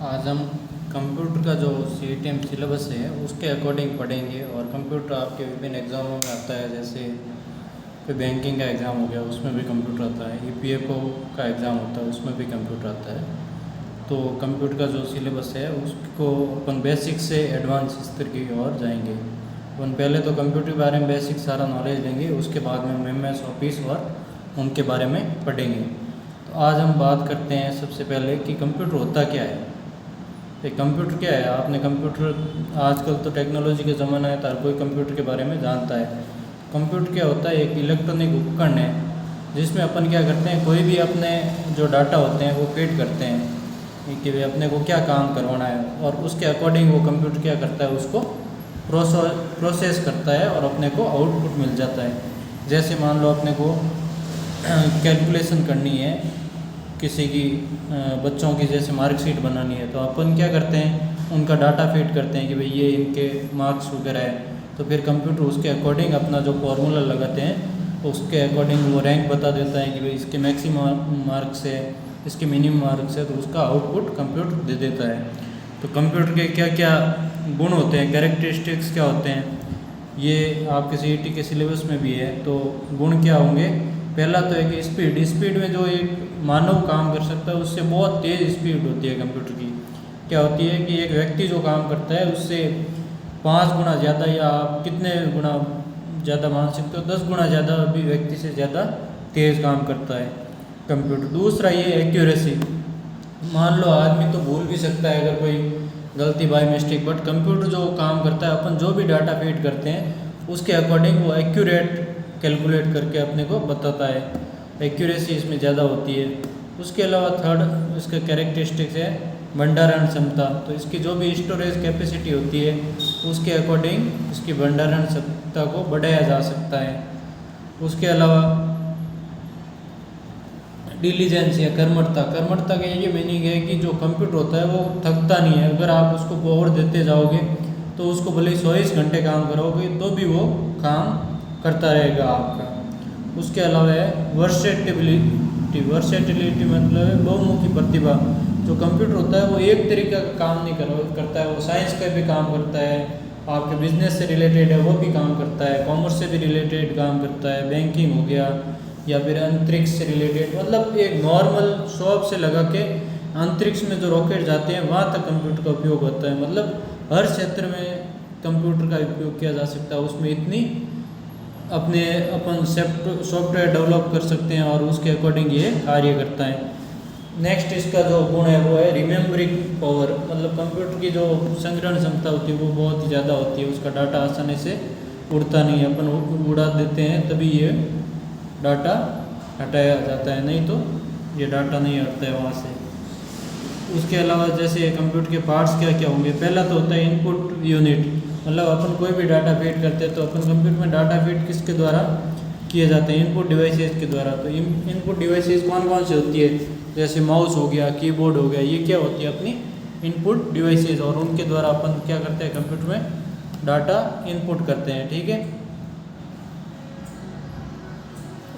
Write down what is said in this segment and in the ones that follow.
आज हम कंप्यूटर का जो CTM सिलेबस है उसके अकॉर्डिंग पढ़ेंगे। और कंप्यूटर आपके विभिन्न एग्ज़ामों में आता है, जैसे कोई बैंकिंग का एग्ज़ाम हो गया उसमें भी कंप्यूटर आता है, EPFO का एग्ज़ाम होता है उसमें भी कंप्यूटर आता है। तो कंप्यूटर का जो सिलेबस है उसको अपन बेसिक से एडवांस स्तर की ओर जाएंगे। अपन पहले तो कंप्यूटर के बारे में बेसिक सारा नॉलेज लेंगे, उसके बाद में हम MS ऑफिस और उनके बारे में पढ़ेंगे। तो आज हम बात करते हैं सबसे पहले कि कंप्यूटर होता क्या है। ये कंप्यूटर क्या है? आपने कंप्यूटर, आजकल तो टेक्नोलॉजी का ज़माना है तो हर कोई कंप्यूटर के बारे में जानता है। कंप्यूटर क्या होता है? एक इलेक्ट्रॉनिक उपकरण है जिसमें अपन क्या करते हैं, कोई भी अपने जो डाटा होते हैं वो फीड करते हैं कि वे अपने को क्या काम करवाना है, और उसके अकॉर्डिंग वो कंप्यूटर क्या करता है, उसको प्रोसेस करता है और अपने को आउटपुट मिल जाता है। जैसे मान लो अपने को कैलकुलेशन करनी है किसी की, बच्चों की जैसे मार्कशीट बनानी है, तो अपन क्या करते हैं, उनका डाटा फीड करते हैं कि भाई ये इनके मार्क्स वगैरह है। तो फिर कंप्यूटर उसके अकॉर्डिंग अपना जो फॉर्मूला लगाते हैं उसके अकॉर्डिंग वो रैंक बता देता है कि भाई इसके मैक्सिमम मार्क्स है, इसके मिनिमम मार्क्स है, तो उसका आउटपुट कंप्यूटर दे देता है। तो कंप्यूटर के क्या क्या गुण होते हैं, कैरेक्टरिस्टिक्स क्या होते हैं, ये आपके CET के सिलेबस में भी है। तो गुण क्या होंगे? पहला तो है कि स्पीड में जो एक मानव काम कर सकता है उससे बहुत तेज़ स्पीड होती है कंप्यूटर की। क्या होती है कि एक व्यक्ति जो काम करता है उससे 5 गुना ज़्यादा, या आप कितने गुना ज़्यादा मान सकते हो, 10 गुना ज़्यादा भी व्यक्ति से ज़्यादा तेज़ काम करता है कंप्यूटर। दूसरा ये एक्यूरेसी। मान लो आदमी तो भूल भी सकता है अगर कोई गलती बाय मिस्टेक, बट कंप्यूटर जो काम करता है, अपन जो भी डाटा फीड करते हैं उसके अकॉर्डिंग वो एक्यूरेट कैलकुलेट करके अपने को बताता है। एक्यूरेसी इसमें ज़्यादा होती है। उसके अलावा थर्ड इसका कैरेक्टरिस्टिक्स है भंडारण क्षमता। तो इसकी जो भी स्टोरेज कैपेसिटी होती है उसके अकॉर्डिंग इसकी भंडारण क्षमता को बढ़ाया जा सकता है। उसके अलावा डिलीजेंस या कर्मठता का ये मीनिंग है कि जो कंप्यूटर होता है वो थकता नहीं है। अगर आप उसको पावर देते जाओगे तो उसको भले 24 घंटे काम करोगे तो भी वो काम करता रहेगा आपका। उसके अलावा है वर्सेटिलिटी मतलब है बहुमुखी प्रतिभा। जो कंप्यूटर होता है वो एक तरीके का काम नहीं करता है, वो साइंस का भी काम करता है, आपके बिजनेस से रिलेटेड है वो भी काम करता है, कॉमर्स से भी रिलेटेड काम करता है, बैंकिंग हो गया, या फिर अंतरिक्ष से रिलेटेड, मतलब एक नॉर्मल शॉप से लगा के अंतरिक्ष में जो रॉकेट जाते हैं वहाँ तक कंप्यूटर का उपयोग होता है। मतलब हर क्षेत्र में कंप्यूटर का उपयोग किया जा सकता है। उसमें इतनी अपन सॉफ्टवेयर डेवलप कर सकते हैं और उसके अकॉर्डिंग ये कार्य करता है। नेक्स्ट इसका जो गुण है वो है रिमेम्बरिंग पावर। मतलब कंप्यूटर की जो संग्रहण क्षमता होती है वो बहुत ही ज़्यादा होती है, उसका डाटा आसानी से उड़ता नहीं है, अपन उड़ा देते हैं तभी ये डाटा हटाया जाता है, नहीं तो ये डाटा नहीं हटता है वहाँ से। उसके अलावा जैसे कंप्यूटर के पार्ट्स क्या क्या होंगे, पहला तो होता है इनपुट यूनिट। मतलब अपन कोई भी डाटा फीड करते हैं तो अपन कंप्यूटर में डाटा फीड किसके द्वारा किए जाते हैं? इनपुट डिवाइसेस के द्वारा। तो इनपुट डिवाइसेस कौन कौन से होती है? जैसे माउस हो गया, कीबोर्ड हो गया, ये क्या होती है? अपनी इनपुट डिवाइसेस, और उनके द्वारा अपन क्या करते हैं, कंप्यूटर में डाटा इनपुट करते हैं। ठीक है।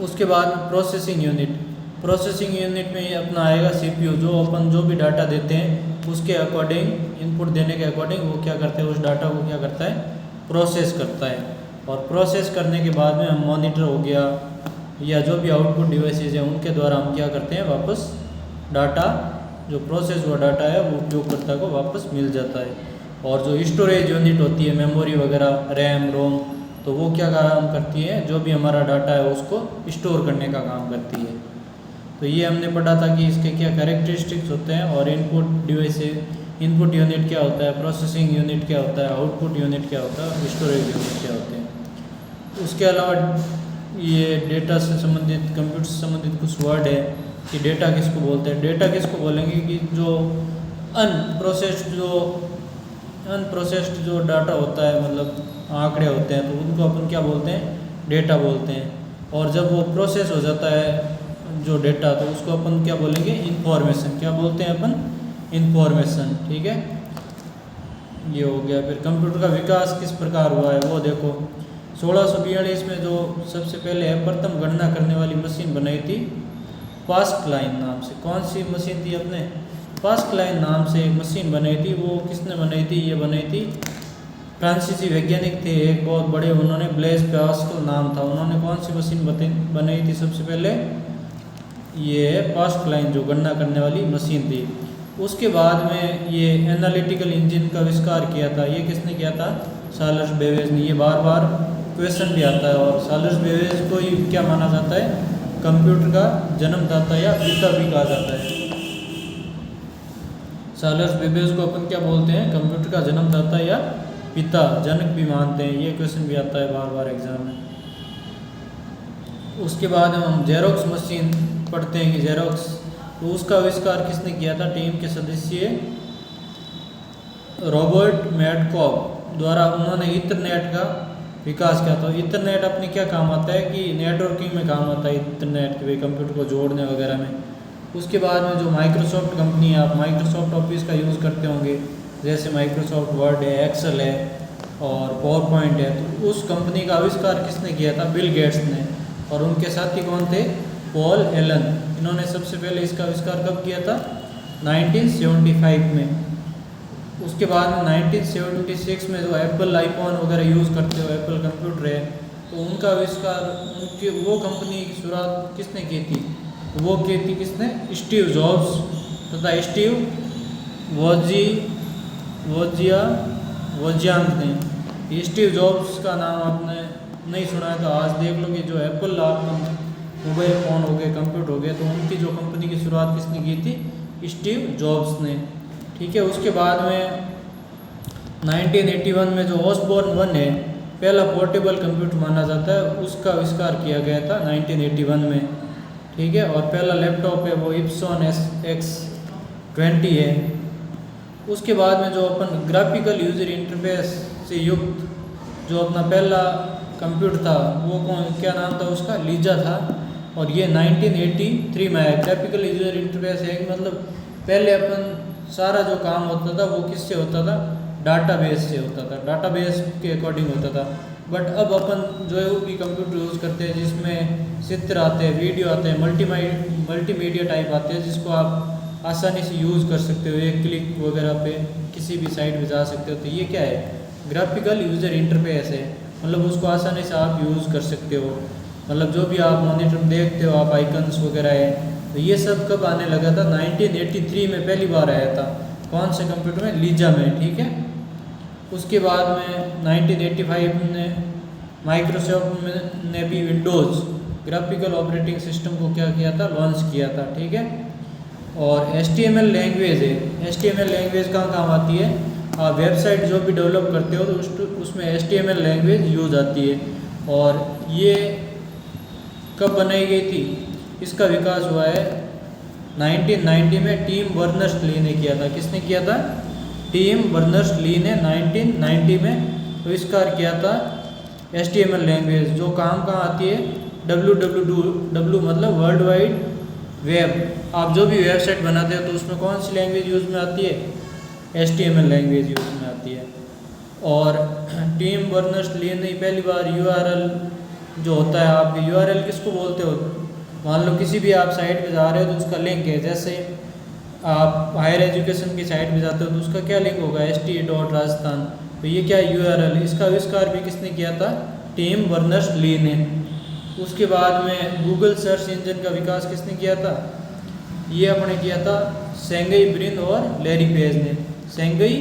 उसके बाद प्रोसेसिंग यूनिट में अपना आएगा CPU। जो अपन जो भी डाटा देते हैं उसके अकॉर्डिंग, इनपुट देने के अकॉर्डिंग वो क्या करते हैं, उस डाटा को क्या करता है, प्रोसेस करता है। और प्रोसेस करने के बाद में हम मॉनिटर हो गया या जो भी आउटपुट डिवाइसेज हैं उनके द्वारा हम क्या करते हैं, वापस डाटा, जो प्रोसेस हुआ डाटा है वो उपयोगकर्ता को वापस मिल जाता है। और जो स्टोरेज यूनिट होती है, मेमोरी वगैरह, रैम रोम, तो वो क्या काम करती है, जो भी हमारा डाटा है उसको स्टोर करने का काम करती है। तो ये हमने पढ़ा था कि इसके क्या कैरेक्टरिस्टिक्स होते हैं, और इनपुट यूनिट क्या होता है, प्रोसेसिंग यूनिट क्या होता है, आउटपुट यूनिट क्या होता है, स्टोरेज यूनिट क्या होते हैं। उसके अलावा ये डेटा से संबंधित, कंप्यूटर से संबंधित कुछ वर्ड है कि डेटा किसको बोलते हैं। डेटा किसको बोलेंगे कि जो अनप्रोसेस्ड जो डाटा होता है, मतलब आंकड़े होते हैं, तो उनको अपन क्या बोलते हैं, डेटा बोलते हैं। और जब वो प्रोसेस हो जाता है जो डेटा, तो उसको अपन क्या बोलेंगे, इन्फॉर्मेशन। क्या बोलते हैं अपन, इन्फॉर्मेशन। ठीक है, ये हो गया। फिर कंप्यूटर का विकास किस प्रकार हुआ है वो देखो। 1642 में जो सबसे पहले प्रथम गणना करने वाली मशीन बनाई थी पास्कलाइन नाम से। कौन सी मशीन थी अपने, पास्कलाइन नाम से एक मशीन बनाई थी। वो किसने बनाई थी? ये बनाई थी फ्रांसीसी वैज्ञानिक थे एक बहुत बड़े, उन्होंने ब्लेज पास्कल नाम था। उन्होंने कौन सी मशीन बनाई थी सबसे पहले? ये पास्कलाइन जो गणना करने वाली मशीन थी। उसके बाद में ये एनालिटिकल इंजन का आविष्कार किया था। ये किसने किया था? चार्ल्स बेबेज ने। ये बार बार क्वेश्चन भी आता है और चार्ल्स बेबेज को ही क्या माना जाता है? कंप्यूटर का जन्मदाता या पिता भी कहा जाता है। चार्ल्स बेबेज को अपन क्या बोलते हैं? कंप्यूटर का जन्मदाता या पिता, जनक भी मानते हैं। ये क्वेश्चन भी आता है बार बार एग्जाम में। उसके बाद हम जेरोक्स मशीन पढ़ते हैं कि जेरोक्स, तो उसका आविष्कार किसने किया था? टीम के सदस्य रॉबर्ट मैडकॉफ द्वारा। उन्होंने इंटरनेट का विकास किया था। इंटरनेट अपने क्या काम आता है कि नेटवर्किंग में काम आता है इंटरनेट के, कंप्यूटर को जोड़ने वगैरह में। उसके बाद में जो माइक्रोसॉफ्ट कंपनी है, आप माइक्रोसॉफ्ट ऑफिस का यूज़ करते होंगे, जैसे माइक्रोसॉफ्ट वर्ड है, एक्सेल है और पावर पॉइंट है। तो उस कंपनी का आविष्कार किसने किया था? बिल गेट्स ने। और उनके साथी कौन थे? Paul Allen. इन्होंने सबसे पहले इसका आविष्कार कब किया था? 1975 में। उसके बाद में 1976 में जो एप्पल आईफोन वगैरह यूज़ करते हो, एप्पल कंप्यूटर है, तो उनका आविष्कार, उनकी वो कंपनी की शुरुआत किसने की थी? वो की थी किसने? स्टीव जॉब्स तथा स्टीव वोजियांग ने। स्टीव जॉब्स का नाम आपने नहीं सुना है तो आज देख लो कि जो एप्पल मोबाइल फ़ोन हो गए, कंप्यूटर हो गए, तो उनकी जो कंपनी की शुरुआत किसने की थी? स्टीव जॉब्स ने। ठीक है। उसके बाद में 1981 में जो ऑसबॉर्न 1 है, पहला पोर्टेबल कंप्यूटर माना जाता है, उसका आविष्कार किया गया था 1981 में। ठीक है। और पहला लैपटॉप है वो इप्सन SX20 है। उसके बाद में जो अपन ग्राफिकल यूजर इंटरफेस से युक्त जो अपना पहला कंप्यूटर था, वो क्या नाम था उसका? लीजा था। और ये 1983 में आया। ग्राफिकल यूजर इंटरफेस है मतलब पहले अपन सारा जो काम होता था वो किससे होता था? डाटाबेस से होता था, डाटाबेस के अकॉर्डिंग होता था। बट अब अपन जो है वो भी कंप्यूटर यूज़ करते हैं जिसमें चित्र आते हैं, वीडियो आते हैं, मल्टीमीडिया टाइप आते हैं, जिसको आप आसानी से यूज़ कर सकते हो। एक क्लिक वगैरह पे किसी भी साइट पे जा सकते हो। तो ये क्या है? ग्राफिकल यूज़र इंटरफेस है। मतलब उसको आसानी से आप यूज़ कर सकते हो। मतलब जो भी आप मॉनिटर में देखते हो आप, आइकन्स वगैरह है, तो ये सब कब आने लगा था? 1983 में पहली बार आया था। कौन से कंप्यूटर में? लीजा में। ठीक है। उसके बाद में 1985 में माइक्रोसॉफ्ट ने भी विंडोज़ ग्राफिकल ऑपरेटिंग सिस्टम को क्या किया था? लॉन्च किया था। ठीक है। और HTML लैंग्वेज है। HTML लैंग्वेज कहाँ काम आती है? आप वेबसाइट जो भी डेवलप करते हो तो उसमें HTML लैंग्वेज यूज आती है। और ये कब बनाई गई थी? इसका विकास हुआ है 1990 में टीम बर्नर्स-ली ने किया था। किसने किया था? टीम बर्नर्स-ली ने 1990 में आविष्कार किया था HTML लैंग्वेज, जो काम कहाँ आती है? www मतलब वर्ल्ड वाइड वेब। आप जो भी वेबसाइट बनाते हो तो उसमें कौन सी लैंग्वेज यूज़ में आती है? HTML लैंग्वेज यूज़ में आती है। और टीम बर्नर्स-ली ने पहली बार URL जो होता है, आप URL किसको बोलते हो? मान लो किसी भी आप साइट पे जा रहे हो तो उसका लिंक है, जैसे आप हायर एजुकेशन की साइट पे जाते हो तो उसका क्या लिंक होगा? ht.rajasthan। तो ये क्या है? URL। इसका आविष्कार भी किसने किया था? टीम बर्नर्स-ली ने। उसके बाद में गूगल सर्च इंजन का विकास किसने किया था? ये अपने किया था सेंगई ब्रिन और लैरी पेज ने। सेंगई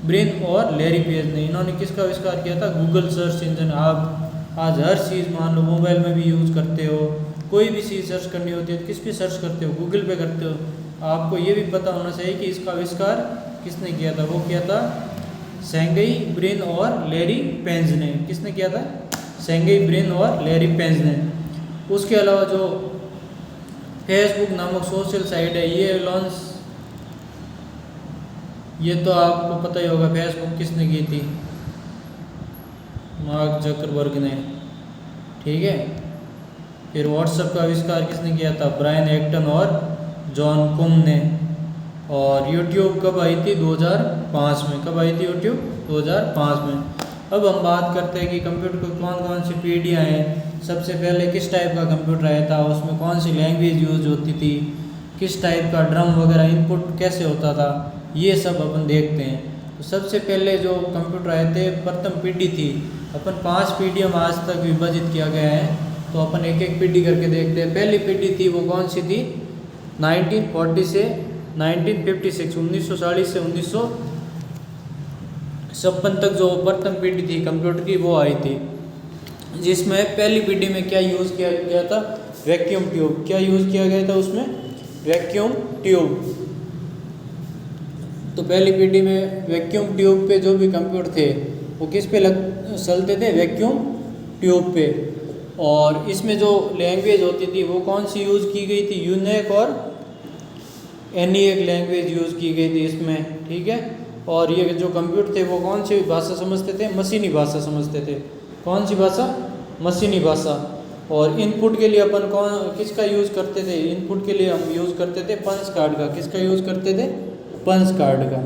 ब्रिन और लैरी पेज ने। इन्होंने किसका आविष्कार किया था? Google search engine. आप आज हर चीज़ मान लो मोबाइल में भी यूज़ करते हो, कोई भी चीज़ सर्च करनी होती है तो किस पे सर्च करते हो? गूगल पे करते हो। आपको ये भी पता होना चाहिए कि इसका आविष्कार किसने किया था? वो किया था सेंगई ब्रिन और लैरी पेज ने। किसने किया था? सेंगई ब्रिन और लैरी पेज ने। उसके अलावा जो फेसबुक नामक सोशल साइट है, ये तो आपको पता ही होगा, फेसबुक किसने की थी? मार्क जकरबर्ग ने। ठीक है। फिर व्हाट्सएप का आविष्कार किसने किया था? ब्रायन एक्टन और जॉन कुम ने। और यूट्यूब कब आई थी? 2005 में। कब आई थी यूट्यूब? 2005 में। अब हम बात करते हैं कि कंप्यूटर को कौन कौन सी पीढ़ियाँ हैं। सबसे पहले किस टाइप का कंप्यूटर आया था, उसमें कौन सी लैंग्वेज यूज होती थी, किस टाइप का ड्रम वगैरह इनपुट कैसे होता था, ये सब अपन देखते हैं। तो सबसे पहले जो कंप्यूटर आए थे प्रथम पीढ़ी थी, अपन 5 पीढ़ियों में आज तक विभाजित किया गया है। तो अपन एक एक पीढ़ी करके देखते हैं। पहली पीढ़ी थी वो कौन सी थी, 1940 से 1956, 1940 से 1956 तक जो प्रथम पीढ़ी थी कंप्यूटर की वो आई थी, जिसमें पहली पीढ़ी में क्या यूज़ किया गया था, वैक्यूम ट्यूब। क्या यूज़ किया गया था उसमें, वैक्यूम ट्यूब। तो पहली पीढ़ी में वैक्यूम ट्यूब पे जो भी कंप्यूटर थे वो किस पे चलते थे, वैक्यूम ट्यूब पे। और इसमें जो लैंग्वेज होती थी वो कौन सी यूज़ की गई थी, यूनिक और एनिएक लैंग्वेज यूज़ की गई थी इसमें, ठीक है। और ये जो कंप्यूटर थे वो कौन सी भाषा समझते थे, मशीनी भाषा समझते थे। कौन सी भाषा, मशीनी भाषा। और इनपुट के लिए अपन किसका यूज़ करते थे, इनपुट के लिए हम यूज़ करते थे पंच कार्ड का। किसका यूज़ करते थे, पंच कार्ड का।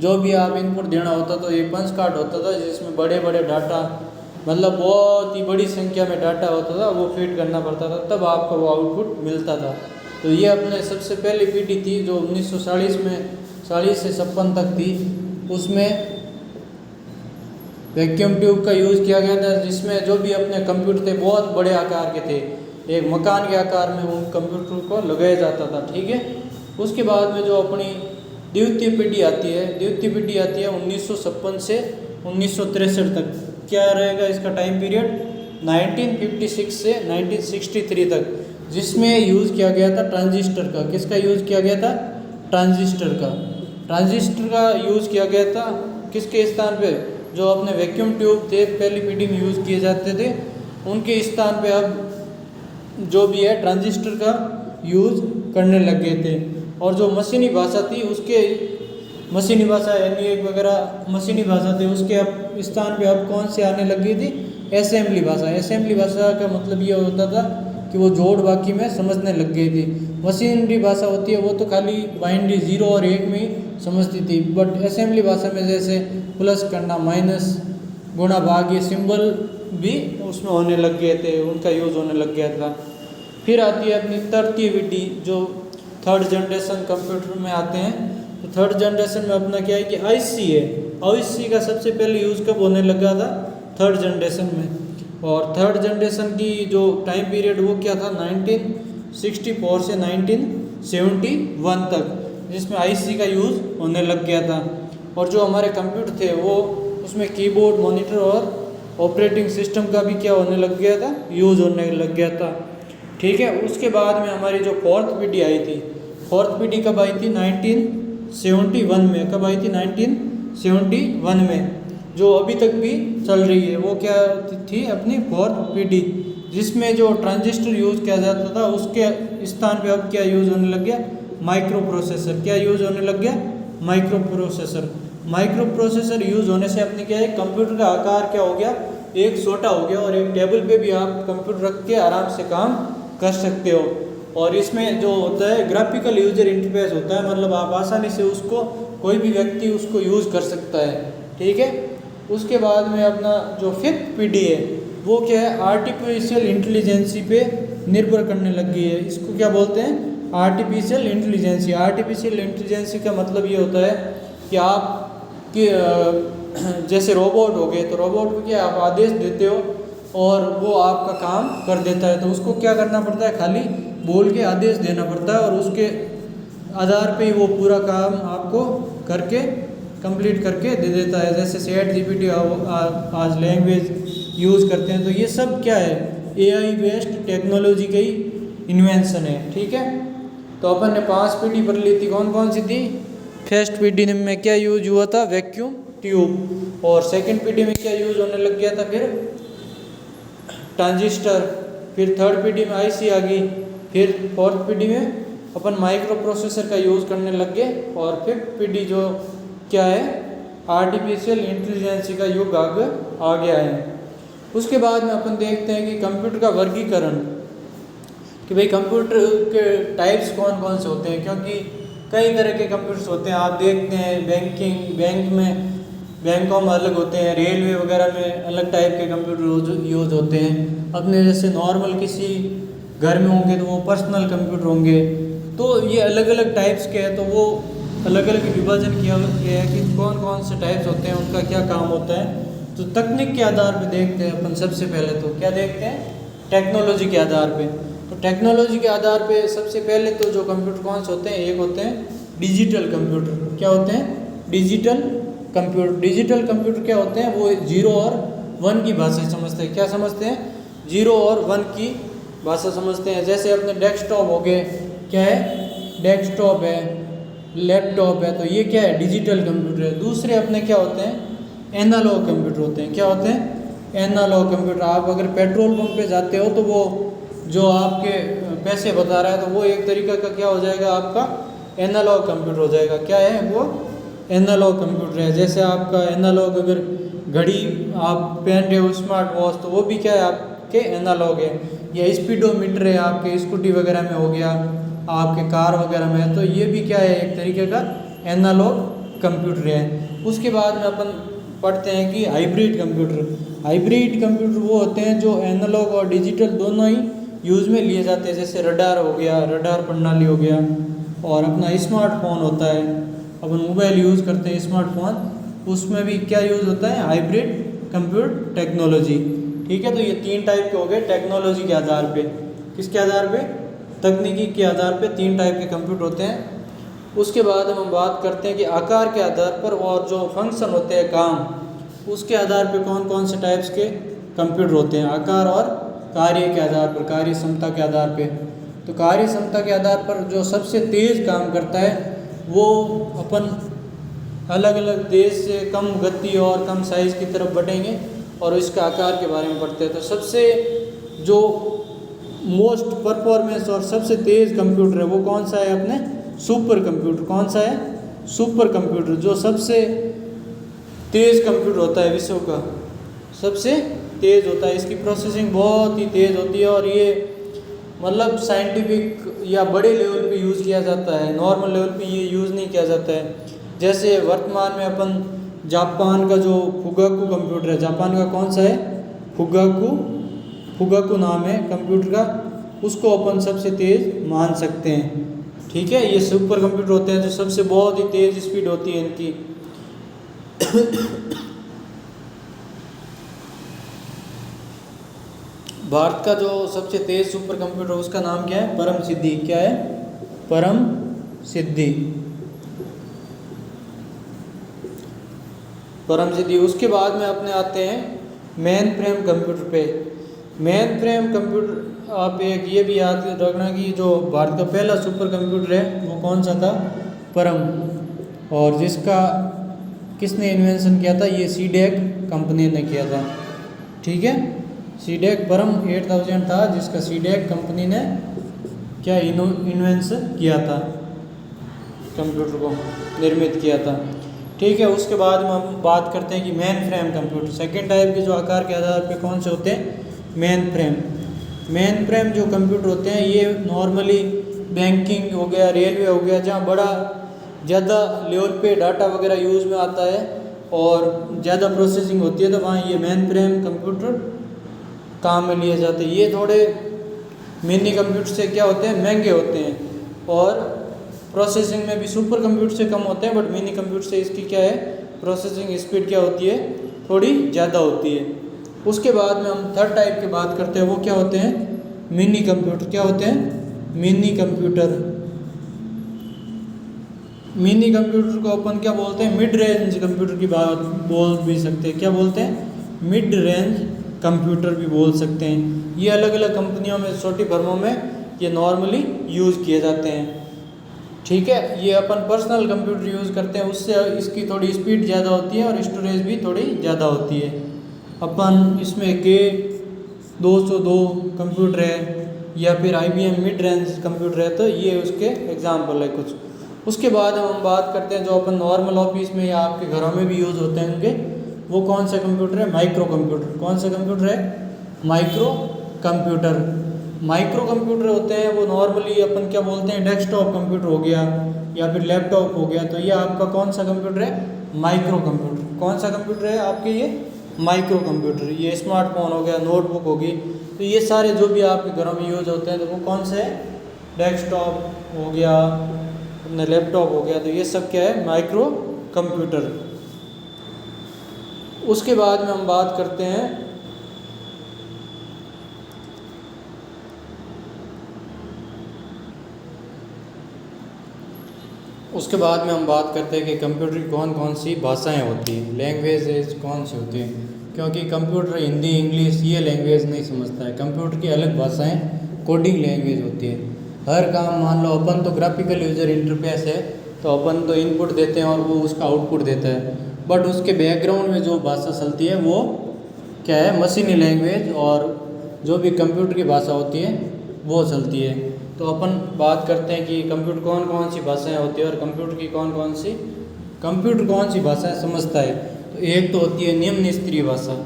जो भी आप इनपुट देना होता तो ये पंच कार्ड होता था, जिसमें बड़े बड़े डाटा, मतलब बहुत ही बड़ी संख्या में डाटा होता था, वो फीड करना पड़ता था, तब आपको वो आउटपुट मिलता था। तो ये अपने सबसे पहली पीढ़ी थी जो 1940 में 40 से 56 तक थी। उसमें वैक्यूम ट्यूब का यूज़ किया गया था, जिसमें जो भी अपने कंप्यूटर थे बहुत बड़े आकार के थे, एक मकान के आकार में उन कंप्यूटर को लगाया जाता था, ठीक है। उसके बाद में जो अपनी द्वितीय पीढ़ी आती है, 1956 से 1963 तक। क्या रहेगा इसका टाइम पीरियड, 1956 से 1963 तक, जिसमें यूज़ किया गया था ट्रांजिस्टर का। किसका यूज़ किया गया था, ट्रांजिस्टर का। ट्रांजिस्टर का यूज़ किया गया था किसके स्थान पे, जो अपने वैक्यूम ट्यूब थे पहली पीढ़ी में यूज़ किए जाते थे, उनके स्थान पे अब जो भी है ट्रांजिस्टर का यूज़ करने लग गए थे। और जो मशीनी भाषा थी उसके, मशीनी भाषा एनिएक वगैरह मशीनी भाषा थे, उसके अब स्थान पे अब कौन सी आने लग गई थी, असेंबली भाषा। असेंबली भाषा का मतलब ये होता था कि वो जोड़ बाकी में समझने लग गई थी। मशीनरी भाषा होती है वो तो खाली बाइनरी 0 और 1 में ही समझती थी, बट असेंबली भाषा में जैसे प्लस करना, माइनस, गुणा, भाग, ये सिंबल भी उसमें होने लग गए थे, उनका यूज़ होने लग गया था। फिर आती है अपनी तृतीय पीढ़ी, जो थर्ड जनरेशन कंप्यूटर में आते हैं। तो थर्ड जनरेशन में अपना क्या है कि आईसी है। आईसी का सबसे पहले यूज़ कब होने लगा था, थर्ड जनरेशन में। और थर्ड जनरेशन की जो टाइम पीरियड वो क्या था, 1964 से 1971 तक, जिसमें आईसी का यूज़ होने लग गया था। और जो हमारे कंप्यूटर थे वो उसमें कीबोर्ड, मॉनिटर और ऑपरेटिंग सिस्टम का भी क्या होने लग गया था, यूज़ होने लग गया था, ठीक है। उसके बाद में हमारी जो फोर्थ पीढ़ी आई थी, फोर्थ पीढ़ी कब आई थी, 1971 में। कब आई थी, 1971 में, जो अभी तक भी चल रही है। वो क्या थी, अपनी फोर्थ पीढ़ी, जिसमें जो ट्रांजिस्टर यूज़ किया जाता था उसके स्थान पे अब क्या यूज़ होने लग गया, माइक्रो प्रोसेसर। क्या यूज़ होने लग गया, micro processor. Micro processor use होने से अपने क्या है, कंप्यूटर का आकार क्या हो गया, एक छोटा हो गया, और एक टेबल पे भी आप कंप्यूटर रख के आराम से काम कर सकते हो। और इसमें जो होता है ग्राफिकल यूजर इंटरफेस होता है, मतलब आप आसानी से उसको, कोई भी व्यक्ति उसको यूज़ कर सकता है, ठीक है। उसके बाद में अपना जो फिफ्थ पीढ़ी है वो क्या है, आर्टिफिशियल इंटेलिजेंसी पे निर्भर करने लग गई है। इसको क्या बोलते हैं, आर्टिफिशियल इंटेलिजेंसी। आर्टिफिशियल इंटेलिजेंसी का मतलब ये होता है कि आप कि जैसे रोबोट हो गए, तो रोबोट को क्या आप आदेश देते हो और वो आपका काम कर देता है। तो उसको क्या करना पड़ता है, खाली बोल के आदेश देना पड़ता है, और उसके आधार पे ही वो पूरा काम आपको करके कंप्लीट करके दे देता है। जैसे चैट जीपीटी आज लैंग्वेज यूज़ करते हैं। तो ये सब क्या है, एआई बेस्ड टेक्नोलॉजी का ही इन्वेंशन है, ठीक है। तो अपन ने 5 पीढ़ी पर ली थी, कौन कौन सी थी। फर्स्ट पीढ़ी में क्या यूज हुआ था, वैक्यूम ट्यूब। और सेकंड पीढ़ी में क्या यूज होने लग गया था, फिर ट्रांजिस्टर। फिर थर्ड पीढ़ी में आईसी आ गई। फिर फोर्थ पीढ़ी में अपन माइक्रो प्रोसेसर का यूज़ करने लग गए। और फिफ्थ पीढ़ी जो क्या है, आर्टिफिशियल इंटेलिजेंसी का युग आगे आ गया है। उसके बाद में अपन देखते हैं कि कंप्यूटर का वर्गीकरण, कि भाई कंप्यूटर के टाइप्स कौन कौन से होते हैं, क्योंकि कई तरह के कंप्यूटर्स होते हैं। आप देखते हैं बैंक में, बैंकों में अलग होते हैं, रेलवे वगैरह में अलग टाइप के कंप्यूटर यूज होते हैं। अपने जैसे नॉर्मल किसी घर में होंगे तो वो पर्सनल कंप्यूटर होंगे, तो ये अलग अलग टाइप्स के हैं, तो वो अलग अलग विभाजन किया गया है कि कौन कौन से टाइप्स होते हैं, उनका क्या काम होता है। तो तकनीक के आधार पे देखते हैं अपन। सबसे पहले तो क्या देखते हैं, टेक्नोलॉजी के आधार पे। तो टेक्नोलॉजी के आधार पे सबसे पहले तो जो कंप्यूटर कौन से होते हैं, एक होते हैं डिजिटल कंप्यूटर। क्या होते हैं, डिजिटल कंप्यूटर। डिजिटल कंप्यूटर क्या होते हैं, वो 0 और 1 की भाषा समझते हैं। क्या समझते हैं, 0 और 1 की भाषा समझते हैं। जैसे अपने डेस्कटॉप हो गए, क्या है, डेस्कटॉप है, लैपटॉप है, तो ये क्या है, डिजिटल कंप्यूटर है। दूसरे अपने क्या होते हैं, एनालॉग कंप्यूटर होते हैं। क्या होते हैं, एनालॉग कंप्यूटर। आप अगर पेट्रोल पंप पे जाते हो तो वो जो आपके पैसे बता रहा है, तो वो एक तरीका का क्या हो जाएगा, आपका एनालॉग कंप्यूटर हो जाएगा। क्या है वो, एनालॉग कंप्यूटर है। जैसे आपका एनालॉग अगर घड़ी आप पहन रहे हो, स्मार्ट वॉच, तो वो भी क्या है, आपके एनालॉग है। या स्पीडोमीटर है, आपके स्कूटी वगैरह में हो गया, आपके कार वगैरह में है, तो ये भी क्या है, एक तरीके का एनालॉग कंप्यूटर है। उसके बाद में अपन पढ़ते हैं कि हाइब्रिड कंप्यूटर। हाइब्रिड कंप्यूटर वो होते हैं जो एनालॉग और डिजिटल दोनों ही यूज़ में लिए जाते हैं। जैसे रडार हो गया, रडार प्रणाली हो गया, और अपना स्मार्टफोन होता है, अपन मोबाइल यूज़ करते हैं स्मार्टफोन, उसमें भी क्या यूज़ होता है, हाइब्रिड कंप्यूटर टेक्नोलॉजी। ठीक है, तो ये 3 टाइप के हो गए टेक्नोलॉजी के आधार पे। किसके आधार पे, तकनीकी के आधार पे 3 टाइप के कंप्यूटर होते हैं। उसके बाद हम बात करते हैं कि आकार के आधार पर और जो फंक्शन होते हैं, काम, उसके आधार पे कौन कौन से टाइप्स के कंप्यूटर होते हैं। आकार और कार्य के आधार पर, कार्य क्षमता के आधार पे। तो कार्य क्षमता के आधार पर जो सबसे तेज़ काम करता है, वो अपन अलग अलग देश से कम गति और कम साइज़ की तरफ बढ़ेंगे और इसका आकार के बारे में पढ़ते हैं। तो सबसे जो मोस्ट परफॉर्मेंस और सबसे तेज़ कंप्यूटर है वो कौन सा है, अपने सुपर कंप्यूटर। कौन सा है, सुपर कंप्यूटर, जो सबसे तेज़ कंप्यूटर होता है, विश्व का सबसे तेज़ होता है। इसकी प्रोसेसिंग बहुत ही तेज़ होती है और ये मतलब साइंटिफिक या बड़े लेवल पे यूज़ किया जाता है, नॉर्मल लेवल पे ये यूज़ नहीं किया जाता है। जैसे वर्तमान में अपन जापान का जो फुगाकू कंप्यूटर है, जापान का कौन सा है, फुगाकू नाम है कंप्यूटर का, उसको अपन सबसे तेज़ मान सकते हैं। ठीक है, ये सुपर कंप्यूटर होते हैं जो सबसे बहुत ही तेज़ स्पीड होती है इनकी। भारत का जो सबसे तेज़ सुपर कंप्यूटर उसका नाम क्या है, परम सिद्धि। क्या है, परम सिद्धि, परम सिद्धि। उसके बाद में अपने आते हैं मेन फ्रेम कंप्यूटर पे। मेन फ्रेम कंप्यूटर, आप एक ये भी याद रखना कि जो भारत का पहला सुपर कंप्यूटर है वो कौन सा था, परम, और जिसका किसने इन्वेंशन किया था, ये सीडेक कंपनी ने किया था। ठीक है, सीडेक परम 8000 था जिसका सीडेक कंपनी ने क्या इन्वेंशन किया था, कंप्यूटर को निर्मित किया था। ठीक है, उसके बाद में हम बात करते हैं कि main frame computer. Second type के जो आकार के आधार पे कौन से होते हैं, मेन फ्रेम। मेन फ्रेम जो कंप्यूटर होते हैं ये नॉर्मली बैंकिंग हो गया, रेलवे हो गया, जहाँ बड़ा ज़्यादा लेवल पे डाटा वगैरह यूज़ में आता है और ज़्यादा प्रोसेसिंग होती है, तो वहाँ ये मेन फ्रेम कंप्यूटर काम में लिए जाते हैं। ये थोड़े मिनी कंप्यूटर से क्या होते हैं, महंगे होते हैं और प्रोसेसिंग में भी सुपर कंप्यूटर से कम होते हैं, बट मिनी कंप्यूटर से इसकी क्या है, प्रोसेसिंग स्पीड क्या होती है, थोड़ी ज़्यादा होती है। उसके बाद में हम थर्ड टाइप की बात करते हैं, वो क्या होते हैं, मिनी कंप्यूटर। क्या होते हैं, मिनी कंप्यूटर। मिनी कंप्यूटर को अपन क्या बोलते हैं, मिड रेंज कंप्यूटर की बात बोल भी सकते हैं। क्या बोलते हैं, मिड रेंज कंप्यूटर भी बोल सकते हैं। ये अलग अलग कंपनियों में, छोटी फर्मों में ये नॉर्मली यूज़ किए जाते हैं। ठीक है, ये अपन पर्सनल कंप्यूटर यूज़ करते हैं, उससे इसकी थोड़ी स्पीड ज़्यादा होती है और स्टोरेज भी थोड़ी ज़्यादा होती है। अपन इसमें K202 कंप्यूटर है या फिर IBM मिड रेंज कंप्यूटर है, तो ये उसके एग्जाम्पल है कुछ। उसके बाद हम बात करते हैं जो अपन नॉर्मल ऑफिस में या आपके घरों में भी यूज़ होते होंगे, वो कौन सा कंप्यूटर है, माइक्रो कंप्यूटर। कौन सा कंप्यूटर है, माइक्रो कंप्यूटर। माइक्रो कंप्यूटर होते हैं वो नॉर्मली अपन क्या बोलते हैं, डेस्कटॉप कंप्यूटर हो गया या फिर लैपटॉप हो गया, तो ये आपका कौन सा कंप्यूटर है, माइक्रो कंप्यूटर। कौन सा कंप्यूटर है आपके, ये माइक्रो कंप्यूटर। ये स्मार्टफोन हो गया, नोटबुक होगी, तो ये सारे जो भी आपके घरों में यूज होते हैं तो वो कौन से है, डेस्कटॉप हो गया, अपना लैपटॉप हो गया, तो ये सब क्या है, माइक्रो कंप्यूटर। उसके बाद में हम बात करते हैं कि कंप्यूटर की कौन कौन सी भाषाएं होती हैं, लैंग्वेजेज कौन सी होती हैं, क्योंकि कंप्यूटर हिंदी इंग्लिश ये लैंग्वेज नहीं समझता है। कंप्यूटर की अलग भाषाएं कोडिंग लैंग्वेज होती है। हर काम, मान लो अपन तो ग्राफिकल यूज़र इंटरफेस है, तो अपन तो इनपुट देते हैं और वो उसका आउटपुट देता है, बट उसके बैकग्राउंड में जो भाषा चलती है वो क्या है, मशीनी लैंग्वेज, और जो भी कंप्यूटर की भाषा होती है वो चलती है। तो अपन बात करते हैं कि कंप्यूटर कौन कौन सी भाषाएं होती है और कंप्यूटर कौन सी भाषाएं समझता है। तो एक तो होती है निम्न स्तरीय भाषा।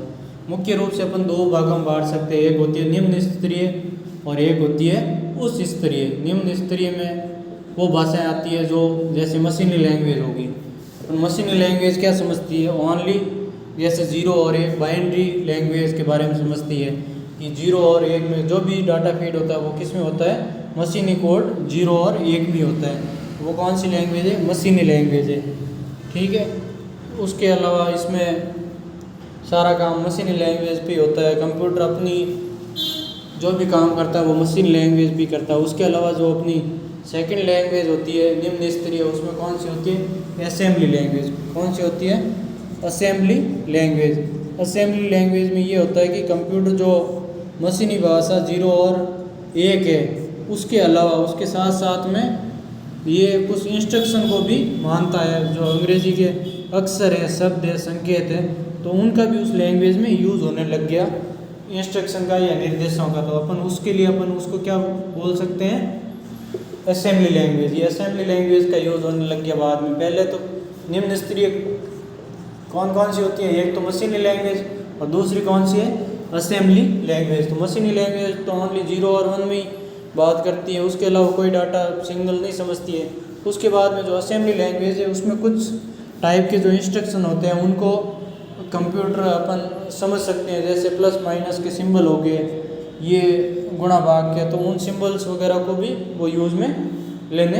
मुख्य रूप से अपन दो भागों में बांट सकते हैं, एक होती है निम्न स्तरीय और एक होती है उच्च स्तरीय। निम्न स्तरीय में वो भाषाएं आती है जो जैसे मशीनी लैंग्वेज होगी। अपन मशीनी लैंग्वेज क्या समझती है, ओनली जैसे 0 और 1 बाइनरी लैंग्वेज के बारे में समझती है कि 0 और 1 में जो भी डाटा फीड होता है वो किस में होता है, मशीनी कोड 0 और 1 में होता है। वो कौन सी लैंग्वेज है, मशीनी लैंग्वेज है। ठीक है, उसके अलावा इसमें सारा काम मशीनी लैंग्वेज पे होता है। कंप्यूटर अपनी जो भी काम करता है वो मशीन लैंग्वेज भी करता है। उसके अलावा जो अपनी सेकंड लैंग्वेज होती है निम्न स्तरीय, उसमें कौन सी होती है, असेंबली लैंग्वेज। कौन सी होती है, असेंबली लैंग्वेज। असेंबली लैंग्वेज में ये होता है कि कंप्यूटर जो मशीनी भाषा 0 और 1 है, उसके अलावा उसके साथ साथ में ये कुछ इंस्ट्रक्शन को भी मानता है। जो अंग्रेजी के अक्षर है, शब्द है, संकेत है, तो उनका भी उस लैंग्वेज में यूज़ होने लग गया, इंस्ट्रक्शन का या निर्देशों का। तो अपन उसके लिए अपन उसको क्या बोल सकते हैं, असेंबली लैंग्वेज। ये असेंबली लैंग्वेज का यूज़ होने लग गया बाद में। पहले तो निम्न स्तरीय कौन कौन सी होती है, एक तो मशीनी लैंग्वेज और दूसरी कौन सी है, असेंबली लैंग्वेज। तो मशीनी लैंग्वेज तो ओनली 0 और 1 में ही बात करती है, उसके अलावा कोई डाटा सिग्नल नहीं समझती है। उसके बाद में जो असेंबली लैंग्वेज है उसमें कुछ टाइप के जो इंस्ट्रक्शन होते हैं उनको कंप्यूटर अपन समझ सकते हैं, जैसे प्लस माइनस के सिंबल हो गए, ये गुणा भाग के, तो उन सिंबल्स वगैरह को भी वो यूज़ में लेने,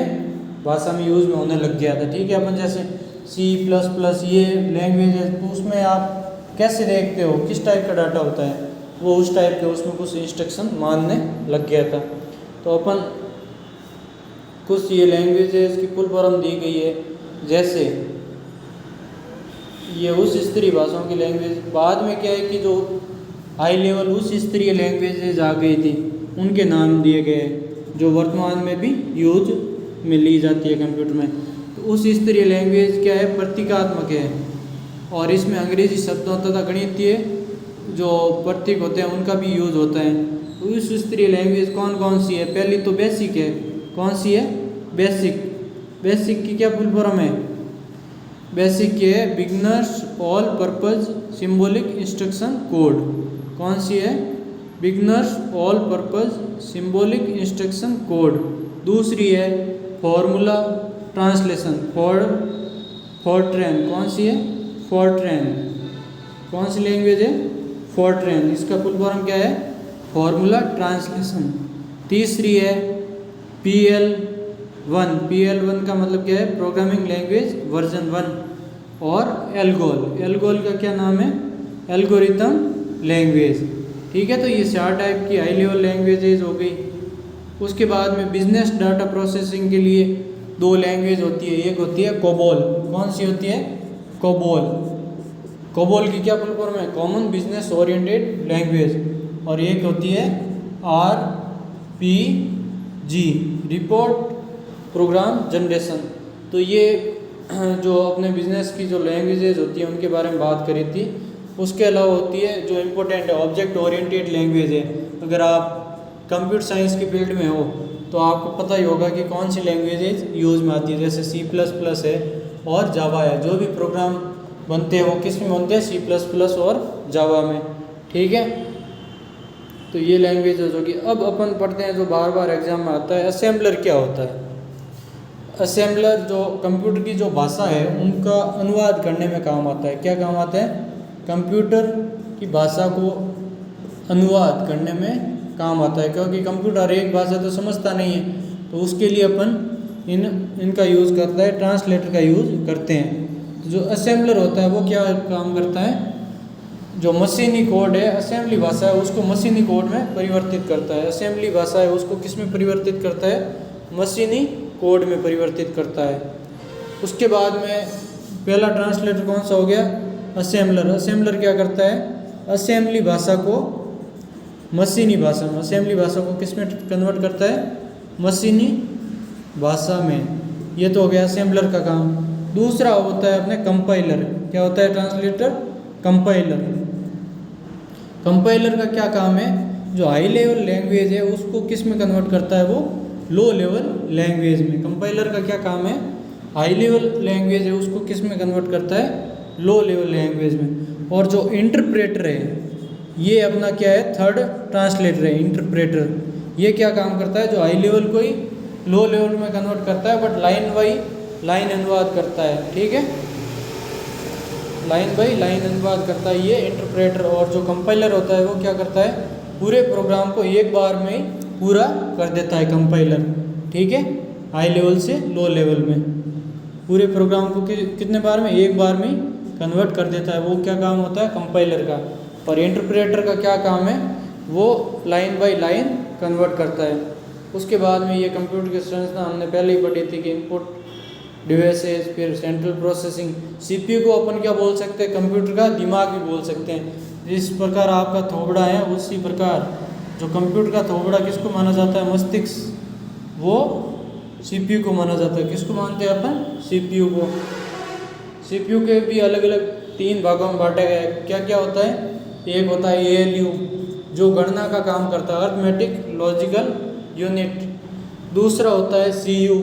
भाषा में यूज़ में होने लग गया था। ठीक है, अपन जैसे C++ ये लैंग्वेज है, तो उसमें आप कैसे देखते हो किस टाइप का डाटा होता है, वो उस टाइप के उसमें कुछ इंस्ट्रक्शन मानने लग गया था। तो अपन कुछ ये लैंग्वेजेस की फुल फॉर्म दी गई है, जैसे ये उस स्तरीय भाषाओं की लैंग्वेज। बाद में क्या है कि जो हाई लेवल उस स्तरीय लैंग्वेजेज आ गई थी उनके नाम दिए गए, जो वर्तमान में भी यूज में ली जाती है कंप्यूटर में। तो उस स्तरीय लैंग्वेज क्या है, प्रतीकात्मक है, और इसमें अंग्रेजी शब्दों तथा गणितीय जो प्रतीक होते हैं उनका भी यूज होता है। तो उस स्तरीय लैंग्वेज कौन कौन सी है, पहली तो बेसिक है। कौन सी है, बेसिक। बेसिक की क्या फुल फॉर्म है, बेसिक के है beginners all purpose symbolic instruction code. कौन सी है, beginners all purpose symbolic instruction code. दूसरी है फॉर्मूला ट्रांसलेशन, फॉर्ट्रेन। कौन सी है, फॉर्ट्रेन। कौन सी लैंग्वेज है, फॉर्ट्रेन। इसका फुल फॉर्म क्या है, फॉर्मूला ट्रांसलेशन। तीसरी है PL1। PL1 का मतलब क्या है, प्रोग्रामिंग लैंग्वेज वर्जन 1। और एल्गोल का क्या नाम है, एल्गोरिथम लैंग्वेज। ठीक है, तो ये 4 टाइप की हाई लेवल लैंग्वेजेज हो गई। उसके बाद में बिजनेस डाटा प्रोसेसिंग के लिए 2 लैंग्वेज होती है, एक होती है कोबोल। कौन सी होती है, कोबोल। कोबोल की क्या फुल फॉर्म है, कॉमन बिजनेस ओरिएंटेड लैंग्वेज। और एक होती है RPG, रिपोर्ट प्रोग्राम जनरेशन। तो ये जो अपने बिजनेस की जो लैंग्वेजेज होती है उनके बारे में बात करी थी। उसके अलावा होती है जो इम्पोर्टेंट है, ऑब्जेक्ट ओरिएंटेड लैंग्वेज है। अगर आप कंप्यूटर साइंस की फील्ड में हो तो आपको पता ही होगा कि कौन सी लैंग्वेजेज यूज़ में आती है, जैसे C++ है और जावा है। जो भी प्रोग्राम बनते हैं वो किस में बनते हैं, C++ और जावा में। ठीक है, तो ये लैंग्वेजेज होगी। अब अपन पढ़ते हैं जो बार बार एग्जाम में आता है, असेंबलर क्या होता है। असेंबलर जो कंप्यूटर की जो भाषा है उनका अनुवाद करने में काम आता है। क्या काम आता है, कंप्यूटर की भाषा को अनुवाद करने में काम आता है, क्योंकि कंप्यूटर एक भाषा तो समझता नहीं है, तो उसके लिए अपन इनका यूज़ करता है, ट्रांसलेटर का यूज़ करते हैं। जो असेंबलर होता है वो क्या काम करता है, जो मशीनी कोड है, असेंबली भाषा है, उसको मशीनी कोड में परिवर्तित करता है। असेंबली भाषा है उसको किस में परिवर्तित करता है, मशीनी कोड में परिवर्तित करता है। उसके बाद में पहला ट्रांसलेटर कौन सा हो गया, असेंबलर। असेंबलर क्या करता है, असेंबली भाषा को मशीनी भाषा में, असेंबली भाषा को किस में कन्वर्ट करता है, मशीनी भाषा में। ये तो हो गया असेंबलर का काम। दूसरा होता है अपने कंपाइलर। क्या होता है ट्रांसलेटर, कंपाइलर। कंपाइलर का क्या काम है, जो हाई लेवल लैंग्वेज है उसको किस में कन्वर्ट करता है, वो लो लेवल लैंग्वेज में। कंपाइलर का क्या काम है, हाई लेवल लैंग्वेज है उसको किस में कन्वर्ट करता है, लो लेवल लैंग्वेज में। और जो इंटरप्रेटर है ये अपना क्या है, थर्ड ट्रांसलेटर है। इंटरप्रेटर ये क्या काम करता है, जो हाई लेवल को ही लो लेवल में कन्वर्ट करता है, बट लाइन बाई लाइन अनुवाद करता है। ठीक है, लाइन बाई लाइन अनुवाद करता है ये इंटरप्रेटर। और जो कंपाइलर होता है वो क्या करता है, पूरे प्रोग्राम को एक बार में ही पूरा कर देता है कंपाइलर। ठीक है, हाई लेवल से लो लेवल में पूरे प्रोग्राम को कितने बार में, एक बार में ही कन्वर्ट कर देता है। वो क्या काम होता है कंपाइलर का। और इंटरप्रेटर का क्या काम है, वो लाइन बाई लाइन कन्वर्ट करता है। उसके बाद में ये कंप्यूटर की संरचना हमने पहले ही पढ़ी थी कि इनपुट डिवाइसेस, फिर सेंट्रल प्रोसेसिंग। सीपीयू को अपन क्या बोल सकते हैं, कंप्यूटर का दिमाग भी बोल सकते हैं। जिस प्रकार आपका थोबड़ा है उसी प्रकार जो कंप्यूटर का थोबड़ा किसको माना जाता है, मस्तिष्क, वो सीपीयू को माना जाता है। किसको मानते हैं अपन, सीपीयू को। सीपीयू के भी अलग अलग 3 भागों में बांटा गया है। क्या क्या होता है, एक होता है एएलयू जो गणना का काम करता है, अर्थमेटिक लॉजिकल यूनिट। दूसरा होता है सीयू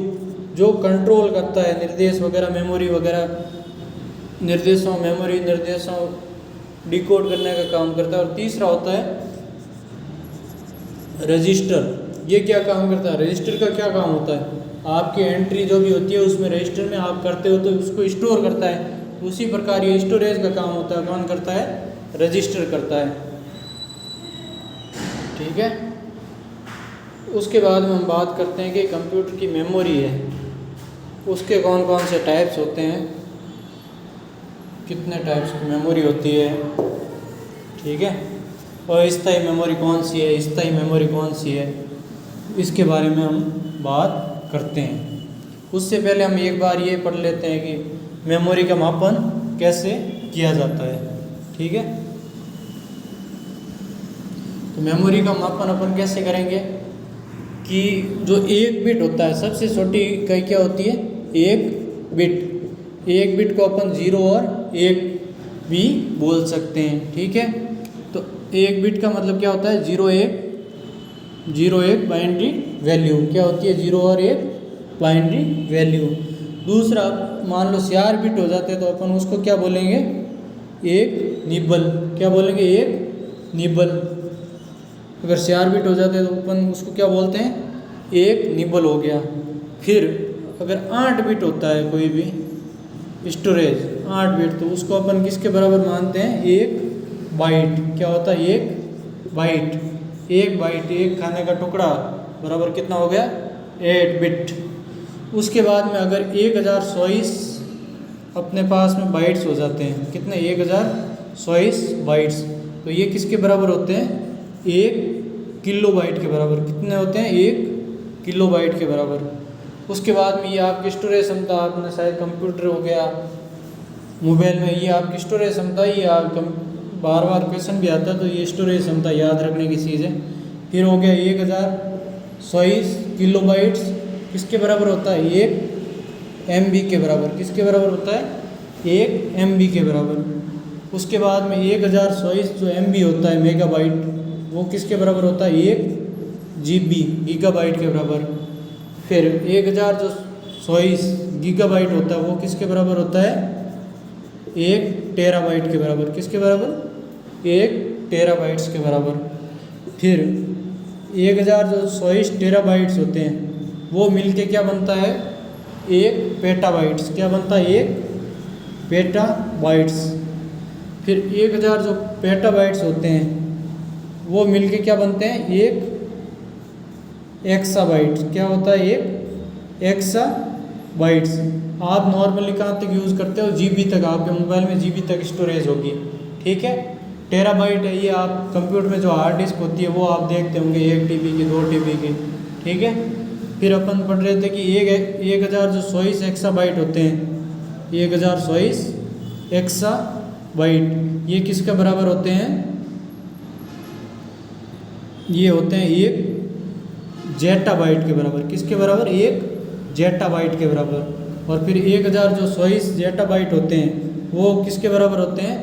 जो कंट्रोल करता है, निर्देश वगैरह, मेमोरी वगैरह, निर्देशों, मेमोरी निर्देशों डिकोड करने का काम करता है। और तीसरा होता है रजिस्टर। ये क्या काम करता है, रजिस्टर का क्या काम होता है, आपकी एंट्री जो भी होती है उसमें रजिस्टर में आप करते हो तो उसको स्टोर करता है। उसी प्रकार ये स्टोरेज का काम होता है, कौन करता है, रजिस्टर करता है। ठीक है, उसके बाद में हम बात करते हैं कि कंप्यूटर की मेमोरी है, उसके कौन कौन से टाइप्स होते हैं, कितने टाइप्स की मेमोरी होती है। ठीक है, और स्थायी मेमोरी कौन सी है, स्थायी मेमोरी कौन सी है, इसके बारे में हम बात करते हैं। उससे पहले हम एक बार ये पढ़ लेते हैं कि मेमोरी का मापन कैसे किया जाता है। ठीक है, तो मेमोरी का मापन अपन कैसे करेंगे कि जो एक बिट होता है, सबसे छोटी इकाई क्या होती है, एक बिट। एक बिट को अपन 0 और 1 भी बोल सकते हैं। ठीक है, तो एक बिट का मतलब क्या होता है, 0 1 बाइनरी वैल्यू। क्या होती है, 0 और 1 बाइनरी वैल्यू। दूसरा, मान लो 4 बिट हो जाते हैं तो अपन उसको क्या बोलेंगे, एक निबल। क्या बोलेंगे, एक निबल। अगर 4 बिट हो जाते हैं तो अपन उसको क्या बोलते हैं, एक निबल हो गया। फिर अगर 8 बिट होता है कोई भी स्टोरेज, 8 बिट, तो उसको अपन किसके बराबर मानते हैं, एक बाइट। क्या होता है, एक बाइट। एक बाइट, एक खाने का टुकड़ा बराबर कितना हो गया, 8 बिट। उसके बाद में अगर 1024 अपने पास में बाइट्स हो जाते हैं, कितने, 1024 बाइट्स, तो ये किसके बराबर होते हैं, 1 किलो बाइट के बराबर। कितने होते हैं, 1 किलो बाइट के बराबर। उसके बाद में ये आपकी स्टोरेज क्षमता, आपने शायद कंप्यूटर हो गया, मोबाइल में, ये आपकी स्टोरेज क्षमता, ये बार बार क्वेश्चन भी आता है तो ये स्टोरेज क्षमता याद रखने की चीज़ है। फिर हो गया 1024 किलो बाइट्स किसके बराबर होता है, 1 MB के बराबर। किसके बराबर होता है, 1 MB के बराबर। उसके बाद में 1024 जो MB होता है, मेगाबाइट, वो किसके बराबर होता है, 1 GB गीगाबाइट के बराबर। फिर 1024 गीगाबाइट होता है वो किसके बराबर होता है, 1 टेराबाइट के बराबर। किसके बराबर, 1 टेराबाइट्स के बराबर। फिर 1024 टेराबाइट्स होते हैं वो मिलके क्या बनता है, 1 पेटाबाइट्स। क्या बनता है, 1 पेटाबाइट्स। फिर 1000 जो पेटाबाइट्स होते हैं वो मिलके क्या बनते हैं, 1 एक्साबाइट्स। क्या होता है एक एक्साबाइट्स? आप नॉर्मली कहाँ तक यूज़ करते हो? जीबी तक, आपके मोबाइल में जीबी तक स्टोरेज होगी, ठीक है। टेराबाइट है ये आप कंप्यूटर में जो हार्ड डिस्क होती है वो आप देखते होंगे 1 TB की, 2 TB की, ठीक है। फिर अपन पढ़ रहे थे कि 1024 एक्साबाइट होते हैं, 1024 एक्साबाइट ये किसके बराबर होते हैं? ये होते हैं 1 जेटाबाइट के बराबर। किसके बराबर? 1 जेटाबाइट के बराबर। और फिर 1024 जेटाबाइट होते हैं वो किसके बराबर होते हैं?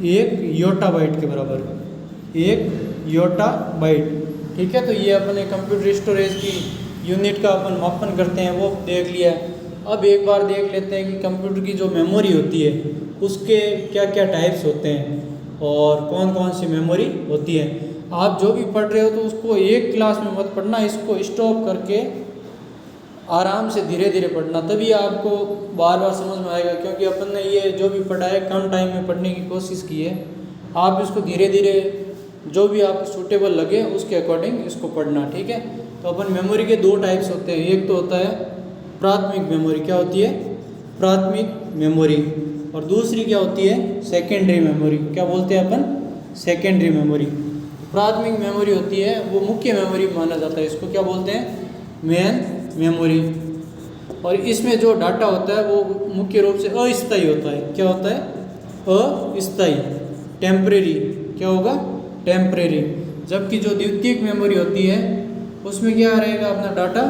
1 योटाबाइट के बराबर, 1 योटाबाइट, ठीक है। तो ये अपने कंप्यूटर स्टोरेज की यूनिट का अपन मापन करते हैं वो देख लिया। अब एक बार देख लेते हैं कि कंप्यूटर की जो मेमोरी होती है उसके क्या क्या टाइप्स होते हैं और कौन कौन सी मेमोरी होती है। आप जो भी पढ़ रहे हो तो उसको एक क्लास में मत पढ़ना, इसको स्टॉप करके आराम से धीरे धीरे पढ़ना, तभी आपको बार बार समझ में आएगा। क्योंकि अपन ने ये जो भी पढ़ा है कम टाइम में पढ़ने की कोशिश की है। आप इसको धीरे धीरे जो भी आपको सूटेबल लगे उसके अकॉर्डिंग इसको पढ़ना, ठीक है। तो अपन मेमोरी के 2 टाइप्स होते हैं, एक तो होता है प्राथमिक मेमोरी। क्या होती है? प्राथमिक मेमोरी। और दूसरी क्या होती है? Secondary memory. क्या बोलते हैं अपन? Secondary memory. प्राथमिक मेमोरी होती है वो मुख्य मेमोरी माना जाता है, इसको क्या बोलते हैं? Main memory. और इसमें जो डाटा होता है वो मुख्य रूप से अस्थायी होता है। क्या होता है? अस्थायी, टेम्परेरी। क्या होगा? टेम्परेरी। जबकि जो द्वितीयक मेमोरी होती है उसमें क्या रहेगा? अपना डाटा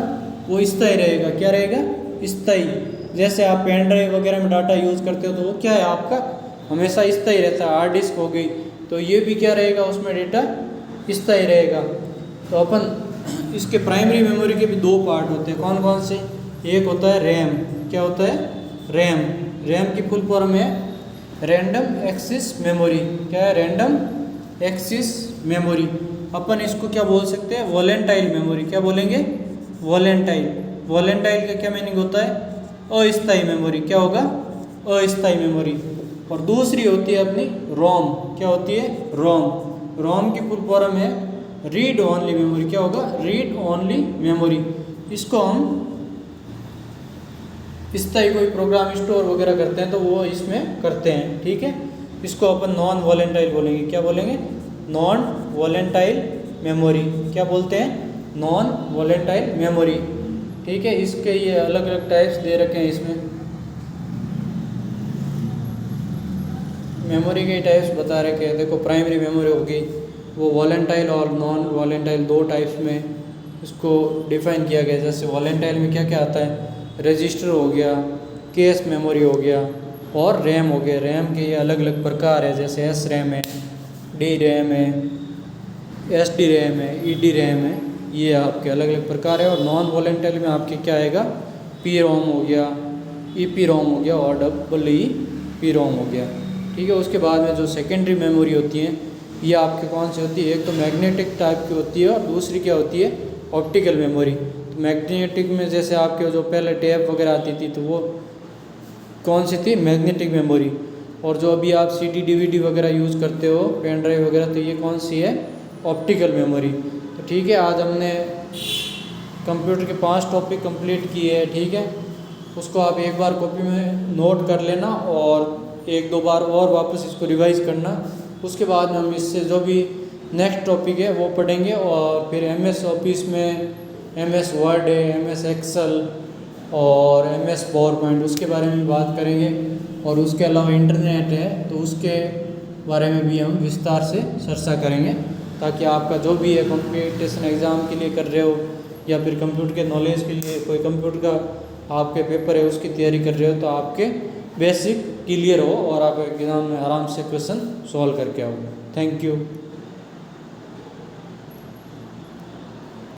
वो स्थायी रहेगा। क्या रहेगा? स्थायी। जैसे आप पेन ड्राइव वगैरह में डाटा यूज़ करते हो तो वो क्या है आपका? हमेशा स्थायी रहता है। हार्ड डिस्क हो गई तो ये भी क्या रहेगा? उसमें डेटा स्थायी रहेगा। तो अपन इसके प्राइमरी मेमोरी के भी 2 पार्ट होते हैं। कौन कौन से? एक होता है रैम। क्या होता है? रैम। रैम की फुल फॉर्म है रैंडम एक्सेस मेमोरी। क्या है? Random access memory. अपन इसको क्या बोल सकते हैं? वॉलेंटाइल मेमोरी। क्या बोलेंगे? वॉलेंटाइल। वॉलेंटाइल का क्या मीनिंग होता है? अस्थायी मेमोरी। क्या होगा? अस्थायी मेमोरी। और दूसरी होती है अपनी रोम। क्या होती है? रोम। रोम की फुल फॉर्म है रीड ओनली मेमोरी। क्या होगा? Read only memory. इसको हम स्थायी कोई प्रोग्राम स्टोर वगैरह करते हैं तो वो इसमें करते हैं, ठीक है। इसको अपन नॉन वॉलेंटाइल बोलेंगे। क्या बोलेंगे? Non volatile memory. क्या बोलते हैं? नॉन वॉलेंटाइल मेमोरी, ठीक है। इसके ये अलग अलग टाइप्स दे रखे हैं इसमें, मेमोरी के टाइप्स बता रखे हैं। देखो प्राइमरी मेमोरी हो गई वो वॉलेंटाइल और नॉन वॉलेंटाइल 2 टाइप्स में इसको डिफाइन किया गया। जैसे वॉलेंटाइल में क्या क्या आता है? रजिस्टर हो गया, कैश मेमोरी हो गया और रैम हो गया। रैम के ये अलग अलग प्रकार है, जैसे एस रैम है, डी रैम है, एस डी रैम है, ई डी रैम है, ये आपके अलग अलग प्रकार है। और नॉन वॉलेंटाइल में आपके क्या आएगा? पी रोम हो गया, ई पी रोम हो गया और डबल ई पी रोम हो गया, ठीक है। उसके बाद में जो सेकेंडरी मेमोरी होती हैं ये आपके कौन सी होती है? एक तो मैग्नेटिक टाइप की होती है और दूसरी क्या होती है? Optical memory. तो मैग्नेटिक में जैसे आपके जो पहले टेप वगैरह आती थी तो वो कौन सी थी? Magnetic memory. और जो अभी आप CD DVD वगैरह यूज़ करते हो, पेन ड्राइव वगैरह, तो ये कौन सी है? Optical memory. तो ठीक है, आज हमने कंप्यूटर के 5 टॉपिक कंप्लीट किए हैं, ठीक है। उसको आप एक बार कॉपी में नोट कर लेना और 1-2 बार और वापस इसको रिवाइज करना। उसके बाद में हम इससे जो भी नेक्स्ट टॉपिक है वो पढ़ेंगे और फिर MS ऑफिस में MS वर्ड है, MS एक्सेल और MS पावरपॉइंट उसके बारे में बात करेंगे। और उसके अलावा इंटरनेट है तो उसके बारे में भी हम विस्तार से चर्चा करेंगे, ताकि आपका जो भी है कॉम्पिटिशन एग्ज़ाम के लिए कर रहे हो या फिर कंप्यूटर के नॉलेज के लिए कोई कंप्यूटर का आपके पेपर है उसकी तैयारी कर रहे हो तो आपके बेसिक क्लियर हो और आप एग्ज़ाम में आराम से क्वेश्चन सॉल्व करके आओ। Thank you.